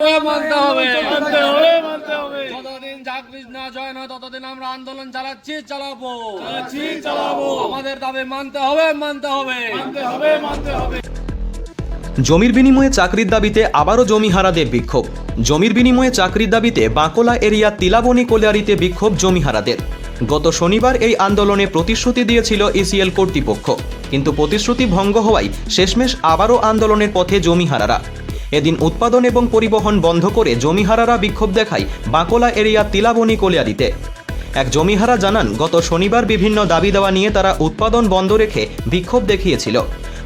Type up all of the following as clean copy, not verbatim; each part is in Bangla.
মানতে হবে। যতদিন চাকরি না জয়েন হয় ততদিন আমরা আন্দোলন চালাবো। আমাদের দাবি মানতে হবে। জমির বিনিময়ে চাকরির দাবিতে আবারও জমিহারাদের বিক্ষোভ। জমির বিনিময়ে চাকরির দাবিতে বাঁকোলা এরিয়া তিলাবনী কোলিয়ারিতে বিক্ষোভ জমিহারাদের। গত শনিবার এই আন্দোলনে প্রতিশ্রুতি দিয়েছিল ইসিএল কর্তৃপক্ষ, কিন্তু প্রতিশ্রুতি ভঙ্গ হওয়ায় শেষমেশ আবারও আন্দোলনের পথে জমিহারারা। এদিন উৎপাদন এবং পরিবহন বন্ধ করে জমিহারারা বিক্ষোভ দেখায় বাঁকোলা এরিয়া তিলাবনী কোলিয়ারিতে। এক জমিহারা জানান, গত শনিবার বিভিন্ন দাবি দেওয়া নিয়ে তারা উৎপাদন বন্ধ রেখে বিক্ষোভ দেখিয়েছিল।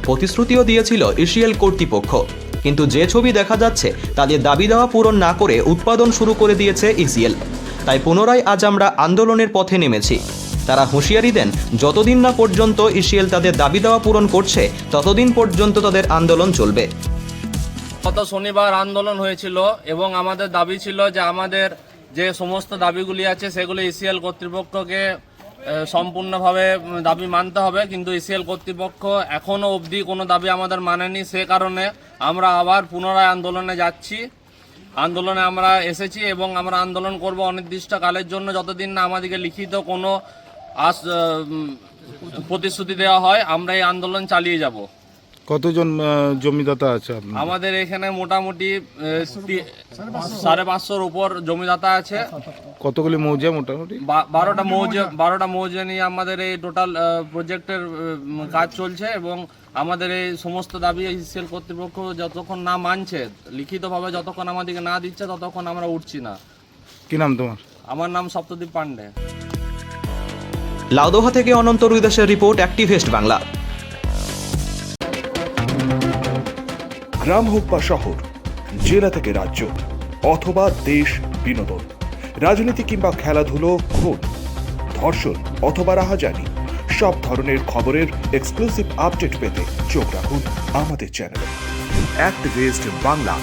প্রতিশ্রুতিও দিয়েছিল ইসিএল কর্তৃপক্ষ, কিন্তু যে ছবি দেখা যাচ্ছে তাদের দাবি দেওয়া পূরণ না করে উৎপাদন শুরু করে দিয়েছে ইসিএল। তাই পুনরায় আজ আমরা আন্দোলনের পথে নেমেছি। তারা হুঁশিয়ারি দেন, যতদিন না পর্যন্ত ইসিএল তাদের দাবি দেওয়া পূরণ করছে ততদিন পর্যন্ত তাদের আন্দোলন চলবে। গত শনিবার আন্দোলন হয়েছিল এবং আমাদের দাবি ছিল যে আমাদের যে সমস্ত দাবিগুলি আছে সেগুলি ইসিএল কর্তৃপক্ষকে সম্পূর্ণভাবে দাবি মানতে হবে, কিন্তু ইসিএল কর্তৃপক্ষ এখনও অবধি কোনো দাবি আমাদের মানেনি। সে কারণে আমরা আবার পুনরায় আন্দোলনে যাচ্ছি। আন্দোলনে আমরা এসেছি এবং আমরা আন্দোলন করব অনির্দিষ্টকালের জন্য, যতদিন না আমাদেরকে লিখিত কোনো প্রতিশ্রুতি দেওয়া হয় আমরা এই আন্দোলন চালিয়ে যাব। কতজন জমিদাতা আছে আপনার? আমাদের এখানে মোটামুটি 550-র উপর জমিদাতা আছে। কতগুলি মৌজা? মোটামুটি 12টা মৌজা নিয়ে আমাদের এই টোটাল প্রজেক্টের কাজ চলছে এবং আমাদের এই সমস্ত দাবি ইসিএল কর্তৃপক্ষ যতক্ষণ না মানছে, লিখিতভাবে যতক্ষণ আমাদেরকে না দিচ্ছে ততক্ষণ আমরা উঠছি না। কি নাম তোমার? আমার নাম সপ্তদ্বীপ পান্ডে। লাউদোহা থেকে অনন্ত রুইদাসের রিপোর্ট, অ্যাক্টিভিস্ট বাংলা। গ্রাম হোক বা শহর, জেলা থেকে রাজ্য অথবা দেশ, বিনোদন, রাজনীতি কিংবা খেলাধুলো, খুন, ধর্ষণ অথবা রাহাজানি, সব ধরনের খবরের এক্সক্লুসিভ আপডেট পেতে চোখ রাখুন আমাদের চ্যানেলে অ্যাক্টিভিস্ট বাংলা।